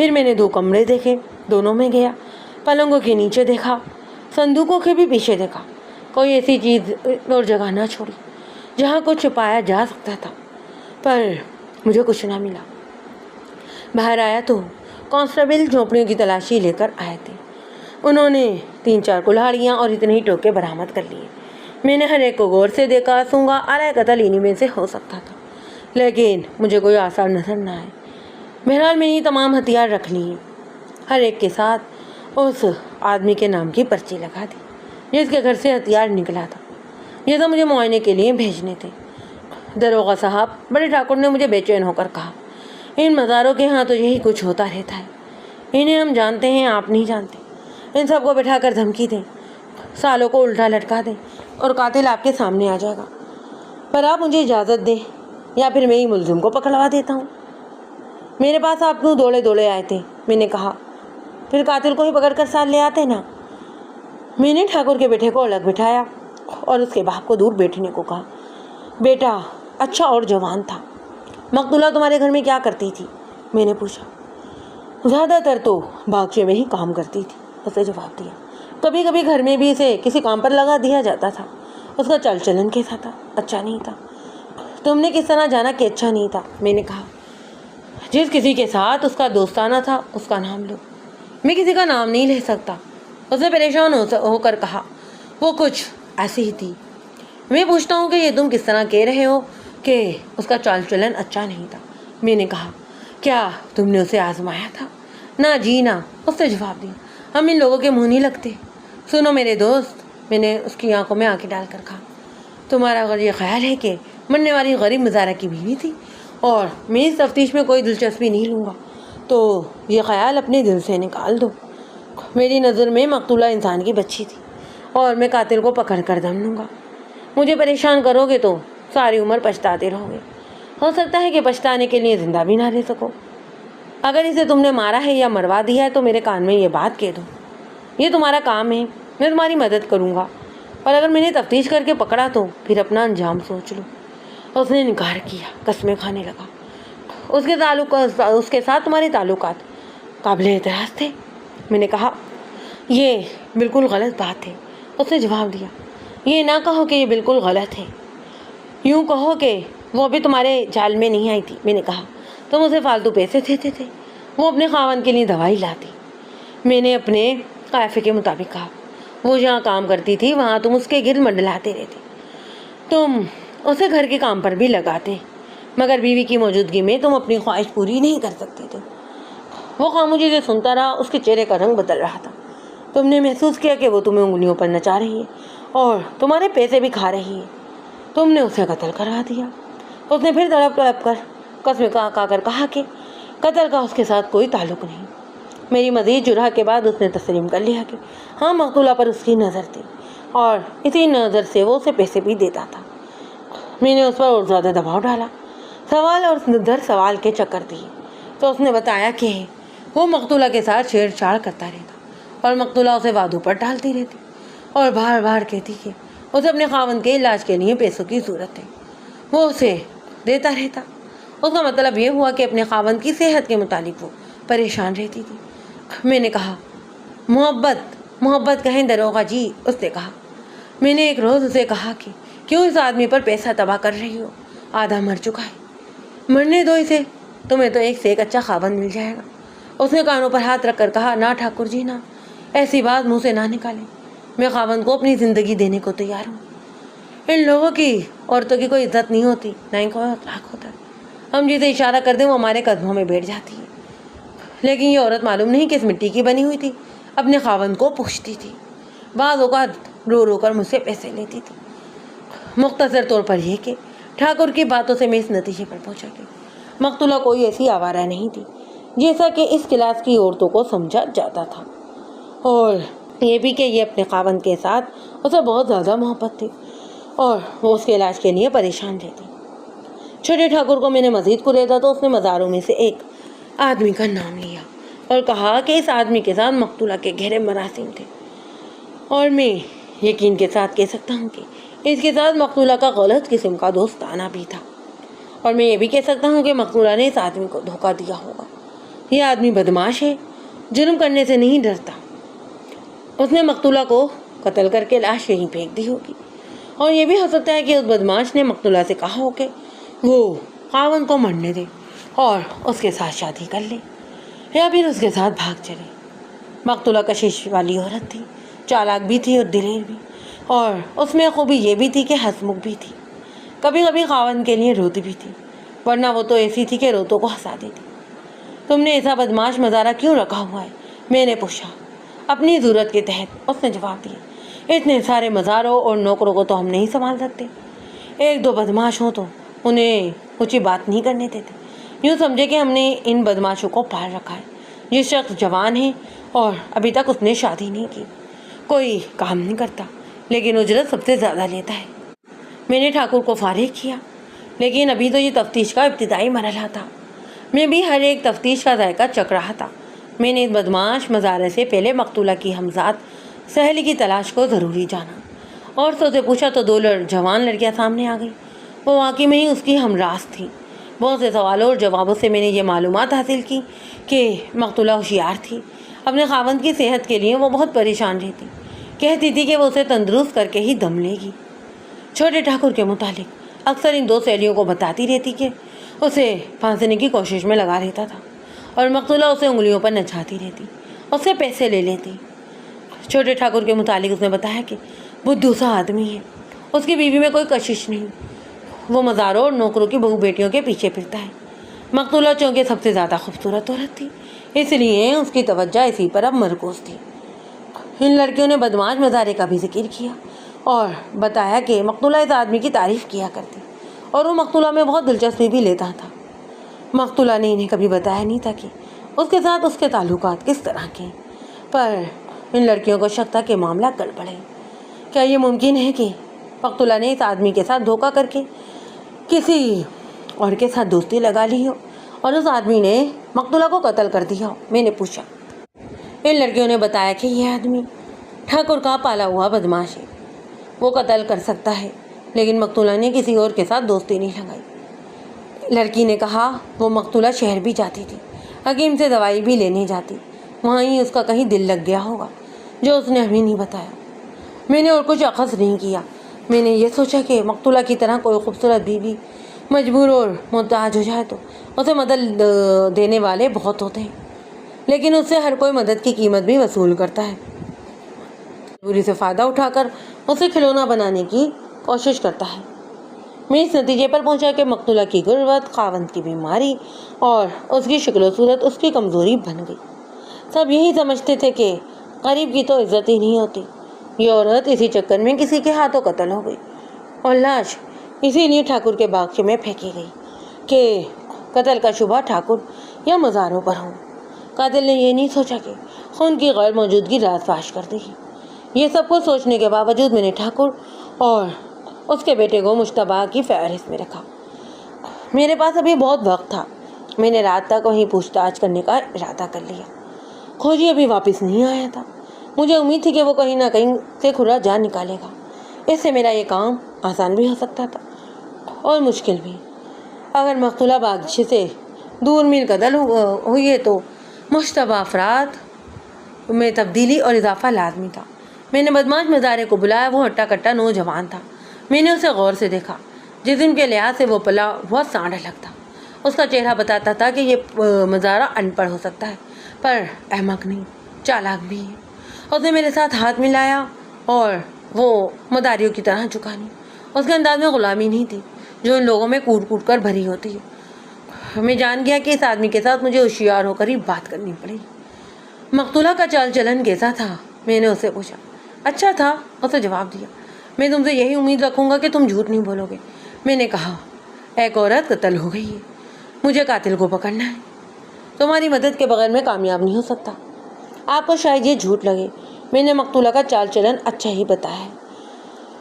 A: پھر میں نے 2 کمرے دیکھے، دونوں میں گیا، پلنگوں کے نیچے دیکھا، صندوقوں کے بھی پیچھے دیکھا، کوئی ایسی چیز اور جگہ نہ چھوڑی جہاں کچھ چھپایا جا سکتا تھا، پر مجھے کچھ نہ ملا۔ باہر آیا تو کانسٹیبل جھونپڑیوں کی تلاشی لے کر آئے تھے۔ انہوں نے 3-4 کلہاڑیاں اور اتنے ہی ٹوکے برآمد کر لیے۔ میں نے ہر ایک کو غور سے دیکھا، سونگا آلۂ قتل انہی میں سے ہو سکتا تھا، لیکن مجھے کوئی آثار نظر نہ آئے۔ بہرحال میں نے یہ تمام ہتھیار رکھ لیے، ہر ایک کے ساتھ اس آدمی کے نام کی پرچی لگا دی جس کے گھر سے ہتھیار نکلا تھا۔ یہ تو مجھے معائنے کے لیے بھیجنے تھے۔ داروغہ صاحب، بڑے ٹھاکر نے مجھے بے چین ہو کر کہا، ان مزاروں کے ہاں تو یہی کچھ ہوتا رہتا ہے، انہیں ہم جانتے ہیں، آپ نہیں جانتے۔ ان سب کو بٹھا کر دھمکی دیں، سالوں کو الٹا لٹکا دیں اور قاتل آپ کے سامنے آ جائے گا، پر آپ مجھے اجازت دیں یا پھر میں ہی ملزم کو پکڑوا دیتا ہوں۔ میرے پاس آپ کیوں دوڑے آئے تھے؟ میں نے کہا، پھر قاتل کو ہی پکڑ کر ساتھ لے آتے نا۔ میں نے ٹھاکر کے بیٹے کو الگ بٹھایا اور اس کے باپ کو دور بیٹھنے کو کہا۔ بیٹا اچھا اور جوان تھا۔ مقتولہ تمہارے گھر میں کیا کرتی تھی؟ میں نے پوچھا۔ زیادہ تر تو باغچے میں ہی کام کرتی تھی، اس نے جواب دیا۔ کبھی کبھی گھر میں بھی اسے کسی کام پر لگا دیا جاتا تھا۔ اس کا چل چلن کیسا تھا؟ اچھا نہیں تھا۔ تم نے کس طرح جانا کہ اچھا نہیں تھا؟ میں نے کہا، جس کسی کے ساتھ اس کا دوستانہ تھا اس کا نام لو۔ میں کسی کا نام نہیں لے سکتا، اس نے پریشان ہو کر کہا۔ وہ کچھ ایسی ہی تھی۔ میں پوچھتا ہوں کہ یہ تم کس طرح کہہ رہے ہو کہ اس کا چال چلن اچھا نہیں تھا؟ میں نے کہا، کیا تم نے اسے آزمایا تھا؟ نہ جی نہ، اس نے جواب دیا۔ ہم ان لوگوں کے منہ نہیں لگتے۔ سنو میرے دوست، میں نے اس کی آنکھوں میں آنکھیں ڈال کر کہا، تمہارا اگر یہ خیال ہے کہ مرنے والی غریب مزارہ کی بیوی تھی اور میں اس تفتیش میں کوئی دلچسپی نہیں لوں گا تو یہ خیال اپنے دل سے نکال دو۔ میری نظر میں مقتولہ انسان کی بچی تھی اور میں قاتل کو پکڑ کر دم لوں گا۔ مجھے پریشان کرو گے تو ساری عمر پچھتاتے رہو گے، ہو سکتا ہے کہ پچھتانے کے لیے زندہ بھی نہ رہ سکو۔ اگر اسے تم نے مارا ہے یا مروا دیا ہے تو میرے کان میں یہ بات کہہ دو، یہ تمہارا کام ہے، میں تمہاری مدد کروں گا، اور اگر میں نے تفتیش کر کے پکڑا تو پھر اپنا انجام سوچ لو۔ اس نے انکار کیا، قسمیں کھانے لگا۔ اس کے ساتھ تمہارے تعلقات قابل اعتراض تھے؟ میں نے کہا، یہ بالکل غلط بات ہے۔ اس نے جواب دیا، یہ نہ کہو کہ یہ بالکل غلط ہے، یوں کہو کہ وہ ابھی تمہارے جال میں نہیں آئی تھی۔ میں نے کہا، تم اسے فالتو پیسے دیتے تھے، وہ اپنے خاوند کے لیے دوائی لاتی۔ میں نے اپنے قیافے کے مطابق کہا، وہ جہاں کام کرتی تھی وہاں تم اس کے گرد منڈلاتے رہتے، تم اسے گھر کے کام پر بھی لگاتے، مگر بیوی کی موجودگی میں تم اپنی خواہش پوری نہیں کر سکتے تھے۔ وہ خاموشی سے سنتا رہا، اس کے چہرے کا رنگ بدل رہا تھا۔ تم نے محسوس کیا کہ وہ تمہیں انگلیوں پر نچا رہی ہے اور تمہارے پیسے بھی کھا رہی ہے، تم نے اسے قتل کروا دیا۔ اس نے پھر تڑپ کر قسم کھا کر کہا کہ قتل کا اس کے ساتھ کوئی تعلق نہیں۔ میری مزید جرح کے بعد اس نے تسلیم کر لیا کہ ہاں، مقتولہ پر اس کی نظر تھی اور اسی نظر سے وہ اسے پیسے بھی دیتا تھا۔ میں نے اس پر اور زیادہ دباؤ ڈالا، سوال اور در سوال کے چکر دیے، تو اس نے بتایا کہ وہ مقتولہ کے ساتھ چھیڑ چھاڑ کرتا رہتا اور مقتولہ اسے وعدوں پر ڈالتی رہتی اور بار بار کہتی کہ اسے اپنے خاوند کے علاج کے لیے پیسوں کی ضرورت ہے، وہ اسے دیتا رہتا۔ اس کا مطلب یہ ہوا کہ اپنے خاوند کی صحت کے متعلق وہ پریشان رہتی تھی۔ میں نے کہا، محبت کہیں داروغہ جی۔ اس نے کہا، میں نے ایک روز اسے کہا کہ کیوں اس آدمی پر پیسہ تباہ کر رہی ہو، آدھا مر چکا ہے، مرنے دو اسے، تمہیں تو ایک سے ایک اچھا خاوند مل جائے گا۔ اس نے کانوں پر ہاتھ رکھ کر کہا، نہ ٹھاکر جی نہ، ایسی بات منہ سے نہ نکالیں، میں خاوند کو اپنی زندگی دینے کو تیار ہوں۔ ان لوگوں کی عورتوں کی کوئی عزت نہیں ہوتی، نہ ان کو اخلاق ہوتا ہے، ہم جسے اشارہ کر دیں وہ ہمارے قدموں میں بیٹھ جاتی ہے۔ لیکن یہ عورت معلوم نہیں کس مٹی کی بنی ہوئی تھی، اپنے خاوند کو پوچھتی تھی، بعض اوقات رو رو کر مجھ سے پیسے لیتی تھی۔ مختصر طور پر یہ کہ ٹھاکر کی باتوں سے میں اس نتیجے پر پہنچا کہ مقتولہ کوئی ایسی آوارہ نہیں تھی جیسا کہ اس کلاس کی عورتوں کو سمجھا جاتا تھا، اور یہ بھی کہ یہ اپنے خاوند کے ساتھ اسے بہت زیادہ محبت تھی اور وہ اس کے علاج کے لیے پریشان رہتی۔ چھوٹے ٹھاکر کو میں نے مزید کلیدہ تو اس نے مزاروں میں سے ایک آدمی کا نام لیا اور کہا کہ اس آدمی کے ساتھ مقتولہ کے گہرے مراسم تھے، اور میں یقین کے ساتھ کہہ سکتا ہوں کہ اس کے ساتھ مقتولہ کا غلط قسم کا دوستانہ بھی تھا، اور میں یہ بھی کہہ سکتا ہوں کہ مقتولہ نے اس آدمی کو دھوکہ دیا ہوگا۔ یہ آدمی بدماش ہے، جرم کرنے سے نہیں ڈرتا۔ اس نے مقتولہ کو قتل کر کے لاش یہیں پھینک دی ہوگی، اور یہ بھی ہو سکتا ہے کہ اس بدماش نے مقتولہ سے کہا ہو کہ وہ خاوند کو مرنے دے اور اس کے ساتھ شادی کر لے، یا پھر اس کے ساتھ بھاگ چلے۔ مقتولہ کشش والی عورت تھی، چالاک بھی تھی اور دلیر بھی، اور اس میں خوبی یہ بھی تھی کہ ہنسمکھ بھی تھی۔ کبھی کبھی خاوند کے لیے روتی بھی تھی، ورنہ وہ تو ایسی تھی کہ روتوں کو ہنسا دیتی۔ تم نے ایسا بدماش مزارہ کیوں رکھا ہوا ہے؟ میں نے پوچھا۔ اپنی ضرورت کے تحت، اس نے جواب دیا۔ اتنے سارے مزاروں اور نوکروں کو تو ہم نہیں سنبھال سکتے۔ ایک دو بدماش ہوں تو انہیں اونچی بات نہیں کرنے دیتے۔ یوں سمجھے کہ ہم نے ان بدماشوں کو پال رکھا ہے۔ یہ شخص جوان ہے اور ابھی تک اس نے شادی نہیں کی، کوئی کام نہیں کرتا، لیکن اجرت سب سے زیادہ لیتا ہے۔ میں نے ٹھاکر کو فارغ کیا، لیکن ابھی تو یہ تفتیش کا ابتدائی مرحلہ تھا۔ میں بھی ہر ایک تفتیش کا ذائقہ چکھ رہا تھا۔ میں نے اس بدماش مزارے سے پہلے مقتولہ کی ہمذات سہیلی کی تلاش کو ضروری جانا، اور تو سے پوچھا تو 2 جوان لڑکیاں سامنے آ گئیں۔ وہ واقعی میں ہی اس کی ہمراز تھیں۔ بہت سے سوالوں اور جوابوں سے میں نے یہ معلومات حاصل کی کہ مقتولہ ہوشیار تھی۔ اپنے خاوند کی صحت کے لیے وہ بہت پریشان رہتی، کہتی تھی کہ وہ اسے تندرست کر کے ہی دم لے گی۔ چھوٹے ٹھاکر کے متعلق اکثر ان 2 سہیلیوں کو بتاتی رہتی کہ اسے پھانسنے کی کوشش میں لگا رہتا تھا، اور مقتولہ اسے انگلیوں پر نچاتی رہتی، اس سے پیسے لے لیتی۔ چھوٹے ٹھاکر کے متعلق اس نے بتایا کہ بدھو سا آدمی ہے، اس کی بیوی میں کوئی کشش نہیں، وہ مزاروں اور نوکروں کی بہو بیٹیوں کے پیچھے پھرتا ہے۔ مقتولہ چونکہ سب سے زیادہ خوبصورت عورت تھی، اس لیے اس کی توجہ اسی پر اب مرکوز تھی۔ ان لڑکیوں نے بدماش مزارے کا بھی ذکر کیا اور بتایا کہ مقتولہ اس آدمی کی تعریف کیا کرتی، اور وہ مقتولہ میں بہت دلچسپی بھی لیتا تھا۔ مقتولہ نے انہیں کبھی بتایا نہیں تھا کہ اس کے ساتھ اس کے تعلقات کس طرح کے ہیں، پر ان لڑکیوں کو شک تھا کہ معاملہ گڑبڑ ہے۔ کیا یہ ممکن ہے کہ مقتولہ نے اس آدمی کے ساتھ دھوکہ کر کے کسی اور کے ساتھ دوستی لگا لی ہو اور اس آدمی نے مقتولہ کو قتل کر دیا ہو؟ میں نے پوچھا۔ ان لڑکیوں نے بتایا کہ یہ آدمی ٹھاکر کا پالا ہوا بدماش ہے، وہ قتل کر سکتا ہے، لیکن مقتولہ نے کسی اور کے ساتھ دوستی نہیں لگائی۔ لڑکی نے کہا وہ مقتولہ شہر بھی جاتی تھی، حکیم سے دوائی بھی لینے جاتی، وہاں ہی اس کا کہیں دل لگ گیا ہوگا جو اس نے ہمیں نہیں بتایا۔ میں نے اور کچھ اخذ نہیں کیا۔ میں نے یہ سوچا کہ مقتولہ کی طرح کوئی خوبصورت بیوی مجبور اور محتاج ہو جائے تو اسے مدد دینے والے بہت ہوتے ہیں، لیکن اس سے ہر کوئی مدد کی قیمت بھی وصول کرتا ہے، مجبوری سے فائدہ اٹھا کر اسے کھلونا بنانے کی کوشش کرتا ہے۔ میں اس نتیجے پر پہنچا کہ مقتولہ کی غربت، خاوند کی بیماری اور اس کی شکل و صورت اس کی کمزوری بن گئی۔ سب یہی سمجھتے تھے کہ غریب کی تو عزت ہی نہیں ہوتی۔ یہ عورت اسی چکر میں کسی کے ہاتھوں قتل ہو گئی، اور لاش اسی لیے ٹھاکر کے باغچے میں پھینکی گئی کہ قتل کا شبہ ٹھاکر یا مزاروں پر ہو۔ قاتل نے یہ نہیں سوچا کہ خون کی غیر موجودگی راز فاش کر دے گی۔ یہ سب کچھ سوچنے کے باوجود میں نے ٹھاکر اور اس کے بیٹے کو مشتبہ کی فہرست میں رکھا۔ میرے پاس ابھی بہت وقت تھا۔ میں نے رات تک وہیں پوچھ تاچھ کرنے کا ارادہ کر لیا۔ کھوجی ابھی واپس نہیں آیا تھا۔ مجھے امید تھی کہ وہ کہیں نہ کہیں سے کھرا جان نکالے گا۔ اس سے میرا یہ کام آسان بھی ہو سکتا تھا اور مشکل بھی۔ اگر مقتولہ باغچے سے دور میل قتل ہوئی ہے تو مشتبہ افراد میں تبدیلی اور اضافہ لازمی تھا۔ میں نے بدماش مزارے کو بلایا۔ وہ ہٹا کٹا نوجوان تھا۔ میں نے اسے غور سے دیکھا۔ جسم کے لحاظ سے وہ پلا ہوا سانڈ الگ تھا۔ اس کا چہرہ بتاتا تھا کہ یہ مزارہ ان پڑھ ہو سکتا ہے، پر احمق نہیں، چالاک بھی ہے۔ اس نے میرے ساتھ ہاتھ ملایا اور وہ مداریوں کی طرح جھکا نہیں۔ اس کے انداز میں غلامی نہیں تھی جو ان لوگوں میں کوٹ کوٹ کر بھری ہوتی ہے۔ میں جان گیا کہ اس آدمی کے ساتھ مجھے ہوشیار ہو کر ہی بات کرنی پڑی۔ مقتولہ کا چال چلن کیسا تھا؟ میں نے اسے پوچھا۔ اچھا تھا، اسے جواب دیا۔ میں تم سے یہی امید رکھوں گا کہ تم جھوٹ نہیں بولو گے۔ میں نے کہا، ایک عورت قتل ہو گئی ہے، مجھے قاتل کو پکڑنا ہے۔ تمہاری مدد کے بغیر میں کامیاب نہیں ہو سکتا۔ آپ کو شاید یہ جھوٹ لگے، میں نے مقتولہ کا چال چلن اچھا ہی بتایا ہے۔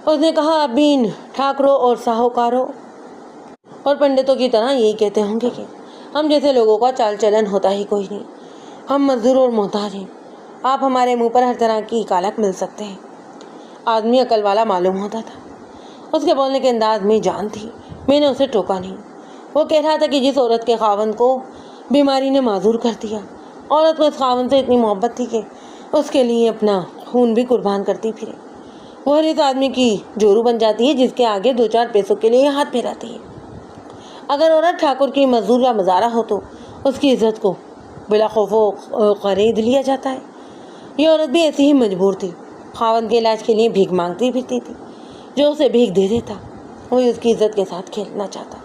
A: اس نے کہا، اب بھی ان ٹھاکروں اور ساہوکاروں اور پنڈتوں کی طرح یہی کہتے ہوں گے کہ ہم جیسے لوگوں کا چال چلن ہوتا ہی کوئی نہیں، ہم مزدور اور محتاج ہیں، آپ ہمارے منہ پر ہر طرح کی کالک مل سکتے ہیں۔ آدمی عقل والا معلوم ہوتا تھا، اس کے بولنے کے انداز میں جان تھی۔ میں نے اسے ٹوکا نہیں۔ وہ کہہ رہا تھا کہ جس عورت کے خاوند کو بیماری نے معذور کر دیا۔ عورت کو اس خاوند سے اتنی محبت تھی کہ اس کے لیے اپنا خون بھی قربان کرتی پھرے۔ وہ ہر اس آدمی کی جورو بن جاتی ہے جس کے آگے 2-4 پیسوں کے لیے ہاتھ پھیلاتی ہے۔ اگر عورت ٹھاکر کی مزدور یا مزارع ہو تو اس کی عزت کو بلا خوف و خرید لیا جاتا ہے۔ یہ عورت بھی ایسی ہی مجبور تھی، خاوند کے علاج کے لیے بھیک مانگتی پھرتی تھی۔ جو اسے بھیک دے دیتا وہی اس کی عزت کے ساتھ کھیلنا چاہتا۔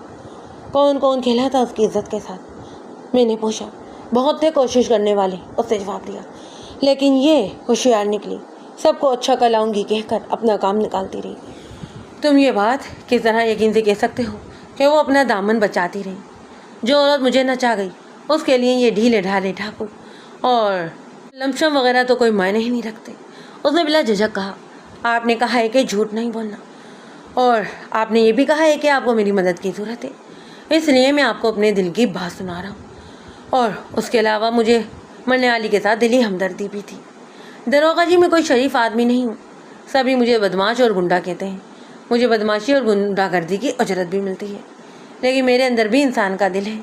A: کون کون کھیلا تھا اس کی عزت کے ساتھ؟ میں نے پوچھا۔ بہت تھے کوشش کرنے والے، اس نے جواب دیا، لیکن یہ ہوشیار نکلی، سب کو اچھا کلاؤں گی کہہ کر اپنا کام نکالتی رہی۔ تم یہ بات کس طرح یقین سے کہہ سکتے ہو کہ وہ اپنا دامن بچاتی رہی؟ جو عورت مجھے نچا گئی اس کے لیے یہ ڈھیلے ڈھالے ٹھاکر اور لمشم وغیرہ تو کوئی معنی ہی نہیں رکھتے۔ اس نے بلا جھجک کہا، آپ نے کہا ہے کہ جھوٹ نہیں بولنا، اور آپ نے یہ بھی کہا ہے کہ آپ کو میری مدد کی ضرورت ہے، اس لیے میں آپ کو اپنے دل کی بات سنا رہا ہوں۔ اور اس کے علاوہ مجھے مرنے والی کے ساتھ دلی ہمدردی بھی تھی۔ دروغہ جی، میں کوئی شریف آدمی نہیں ہوں، سبھی مجھے بدماش اور گنڈا کہتے ہیں۔ مجھے بدماشی اور گنڈا گردی کی اجرت بھی ملتی ہے، لیکن میرے اندر بھی انسان کا دل ہے۔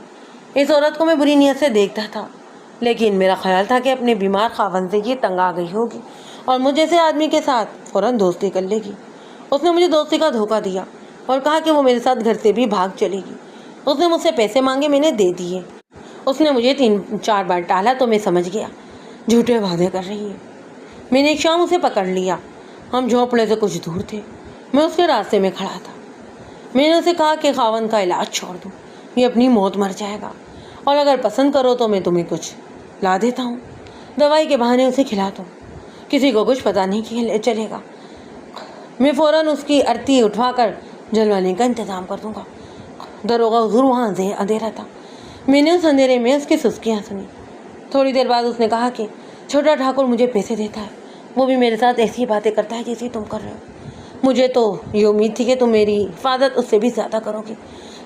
A: اس عورت کو میں بری نیت سے دیکھتا تھا، لیکن میرا خیال تھا کہ اپنے بیمار خاوند سے یہ تنگ آ گئی ہوگی اور مجھ جیسے آدمی کے ساتھ فوراً دوستی کر لے گی۔ اس نے مجھے دوستی کا دھوکہ دیا اور کہا کہ وہ میرے ساتھ گھر سے بھی بھاگ چلے گی۔ اس نے مجھ سے پیسے مانگے، میں نے دے دیے۔ اس نے مجھے 3-4 بار ٹالا تو میں سمجھ گیا جھوٹے وعدے کر رہی ہے۔ میں نے ایک شام اسے پکڑ لیا، ہم جھونپڑے سے کچھ دور تھے، میں اس کے راستے میں کھڑا تھا۔ میں نے اسے کہا کہ خاوند کا علاج چھوڑ دو، یہ اپنی موت مر جائے گا، اور اگر پسند کرو تو میں تمہیں کچھ لا دیتا ہوں، دوائی کے بہانے اسے کھلاتا ہوں، کسی کو کچھ پتہ نہیں چلے گا۔ میں فوراً اس کی ارتی اٹھوا کر جلوانے کا انتظام کر دوں گا۔ دروغہ حضور، وہاں اندھیرا تھا، میں نے اس اندھیرے میں اس کی سسکیاں سنی۔ تھوڑی دیر بعد اس نے کہا کہ چھوٹا ٹھاکر مجھے پیسے دیتا ہے، وہ بھی میرے ساتھ ایسی باتیں کرتا ہے جیسی تم کر رہے ہو۔ مجھے تو یہ امید تھی کہ تم میری حفاظت اس سے بھی زیادہ کرو گے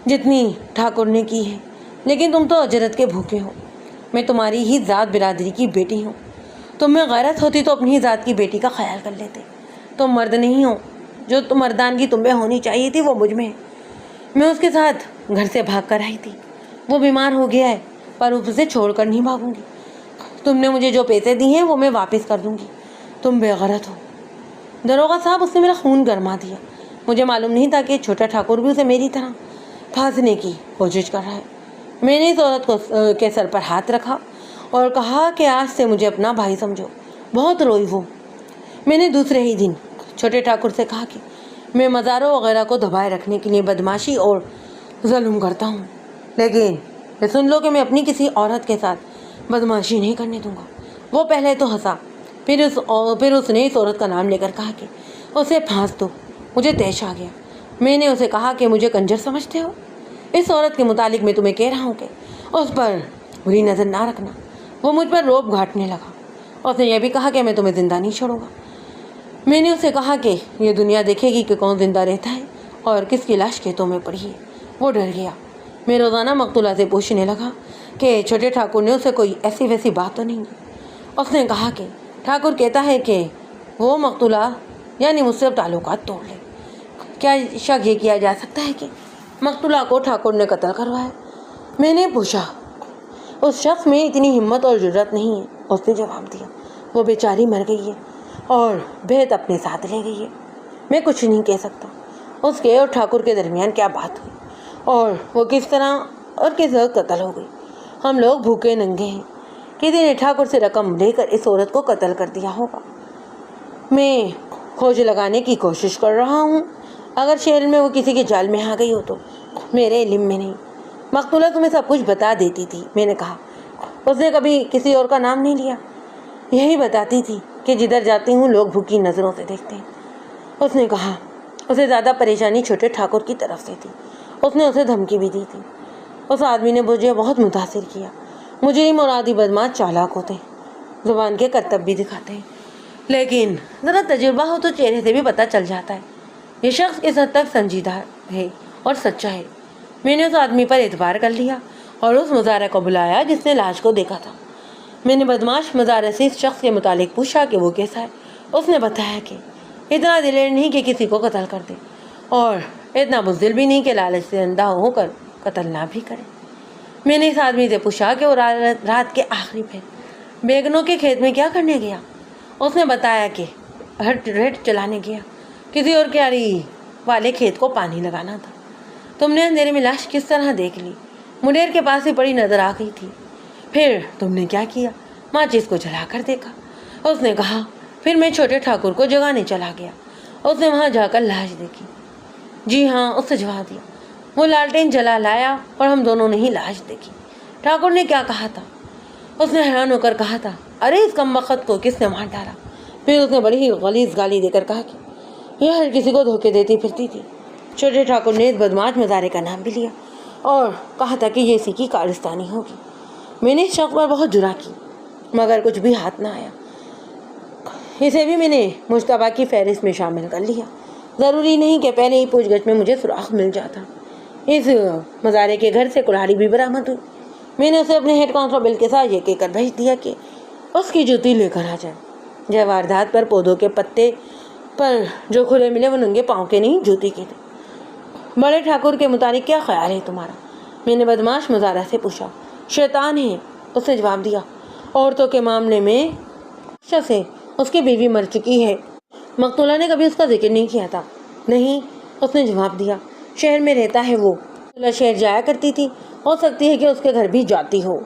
A: جتنی ٹھاکر نے کی ہے، لیکن تم تو اجرت کے بھوکے ہو۔ میں تمہاری ہی ذات برادری کی بیٹی ہوں، تم میں غیرت ہوتی تو اپنی ذات کی بیٹی کا خیال کر لیتے۔ تم مرد نہیں ہو، جو مردانگی تم میں ہونی چاہیے تھی وہ مجھ میں ہے۔ میں اس کے ساتھ گھر سے بھاگ کر آئی تھی، وہ بیمار ہو گیا ہے، پر اسے چھوڑ کر نہیں بھاگوں گی۔ تم نے مجھے جو پیسے دیے ہیں وہ میں واپس کر دوں گی، تم بے غیرت ہو۔ دروغہ صاحب، اس نے میرا خون گرما دیا۔ مجھے معلوم نہیں تھا کہ چھوٹا ٹھاکر بھی اسے میری طرح پھانسنے کی کوشش کر رہا ہے۔ میں نے اس عورت کے سر پر ہاتھ رکھا اور کہا کہ آج سے مجھے اپنا بھائی سمجھو۔ بہت روئی وہ۔ میں نے دوسرے ہی دن چھوٹے ٹھاکر سے کہا کہ میں مزاروں وغیرہ کو دبائے رکھنے کے لیے بدماشی اور ظلم کرتا ہوں، لیکن یہ سن لو کہ میں اپنی کسی عورت کے ساتھ بدماشی نہیں کرنے دوں گا۔ وہ پہلے تو ہنسا، پھر اس نے اس عورت کا نام لے کر کہا کہ اسے پھانس دو۔ مجھے طیش آ گیا۔ میں نے اسے کہا کہ مجھے کنجر سمجھتے ہو؟ اس عورت کے متعلق میں تمہیں کہہ رہا ہوں کہ اس پر بری نظر نہ رکھنا۔ وہ مجھ پر روب گھاٹنے لگا۔ اس نے یہ بھی کہا کہ میں تمہیں زندہ نہیں چھوڑوں گا۔ میں نے اسے کہا کہ یہ دنیا دیکھے گی کہ کون زندہ رہتا ہے اور کس کی لاش کھیتوں میں پڑی ہے۔ وہ ڈر گیا۔ میں روزانہ مقتولہ سے پوچھنے لگا کہ چھوٹے ٹھاکر نے اسے کوئی ایسی ویسی بات تو نہیں کی۔ اس نے کہا کہ ٹھاکر کہتا ہے کہ وہ مقتولہ یعنی مجھ سے تعلقات توڑ لے۔ کیا شک یہ کیا جا سکتا ہے کہ مقتولہ کو ٹھاکر نے قتل کروایا؟ میں نے پوچھا۔ اس شخص میں اتنی ہمت اور جرات نہیں ہے، اس نے جواب دیا۔ وہ بیچاری مر گئی ہے اور بھیت اپنے ساتھ لے گئی ہے۔ میں کچھ نہیں کہہ سکتا اس کے اور ٹھاکر کے درمیان کیا بات ہوئی اور وہ کس طرح اور کس وقت قتل ہو گئی۔ ہم لوگ بھوکے ننگے ہیں، کسی نے ٹھاکر سے رقم لے کر اس عورت کو قتل کر دیا ہوگا۔ میں کھوج لگانے کی کوشش کر رہا ہوں، اگر شہر میں وہ کسی کے جال میں آ گئی ہو تو میرے علم میں نہیں۔ مقتولہ تمہیں سب کچھ بتا دیتی تھی، میں نے کہا۔ اس نے کبھی کسی اور کا نام نہیں لیا، یہی بتاتی تھی کہ جدھر جاتی ہوں لوگ بھوکی نظروں سے دیکھتے ہیں۔ اس نے کہا اسے زیادہ پریشانی چھوٹے ٹھاکر کی طرف سے تھی، اس نے اسے دھمکی بھی دی تھی۔ اس آدمی نے مجھے بہت متاثر کیا۔ مجرم اور عادی بدماش چالاک ہوتے ہیں، زبان کے کرتب بھی دکھاتے ہیں، لیکن ذرا تجربہ ہو تو چہرے سے بھی پتہ چل جاتا ہے یہ شخص کس حد تک سنجیدہ ہے اور سچا ہے۔ میں نے اس آدمی پر اعتبار کر لیا اور اس مزارع کو بلایا جس نے لاش کو دیکھا تھا۔ میں نے بدماش مزارع سے اس شخص کے متعلق پوچھا کہ وہ کیسا ہے۔ اس نے بتایا کہ اتنا دلیر نہیں کہ کسی کو قتل کر دے اور اتنا بزدل بھی نہیں کہ لالچ سے اندھا ہو کر قتل نہ بھی کرے۔ میں نے اس آدمی سے پوچھا کہ وہ رات کے آخری پہر بیگنوں کے کھیت میں کیا کرنے گیا؟ اس نے بتایا کہ ریٹ چلانے گیا، کسی اور کیاری والے کھیت کو پانی لگانا تھا۔ تم نے اندھیرے میں لاش کس طرح دیکھ لی؟ منیر کے پاس ہی پڑی نظر آ گئی تھی۔ پھر تم نے کیا کیا؟ ماچس کو جلا کر دیکھا، اس نے کہا۔ پھر میں چھوٹے ٹھاکر کو جگانے چلا گیا، اس نے وہاں جا کر لاش دیکھی۔ جی ہاں، اس سے جواب دیا۔ وہ لالٹین جلا لایا اور ہم دونوں نے ہی لاش دیکھی۔ ٹھاکر نے کیا کہا تھا؟ اس نے حیران ہو کر کہا تھا، ارے اس کمبخت کو کس نے مار ڈالا؟ پھر اس نے بڑی ہی غلیظ گالی دے کر کہا کہ یہ ہر کسی کو دھوکے دیتی پھرتی تھی۔ چھوٹے ٹھاکر نے اس بدماش مزارے کا نام بھی لیا اور کہا تھا کہ یہ اسی کی کارستانی ہوگی۔ میں نے اس شخص پر بہت جرأت کی مگر کچھ بھی ہاتھ نہ آیا۔ اسے بھی میں نے مشتبہ کی فہرست میں شامل کر لیا۔ ضروری نہیں کہ پہلے ہی پوچھ گچھ میں مجھے سراغ مل جاتا۔ اس مزارے کے گھر سے کلہاڑی بھی برآمد ہوئی۔ میں نے اسے اپنے ہیڈ کانسٹیبل کے ساتھ یہ کہہ کر بھیج دیا کہ اس کی جوتی لے کر آ جائے۔ جب واردات پر پودوں کے پتے پر جو کھلے ملے وہ ننگے پاؤں کے نہیں جوتی کے تھے۔ بڑے ٹھاکر کے متعلق کیا خیال ہے تمہارا؟ میں نے بدماش مزارہ سے پوچھا۔ شیطان ہے، اس نے جواب دیا۔ عورتوں کے معاملے میں سے اس کی بیوی مر چکی ہے، مقتولہ نے کبھی اس کا ذکر نہیں کیا تھا۔ نہیں، اس نے جواب دیا، شہر میں رہتا ہے وہ، مقتولہ شہر جایا کرتی تھی، ہو سکتی ہے کہ اس کے گھر بھی جاتی ہو۔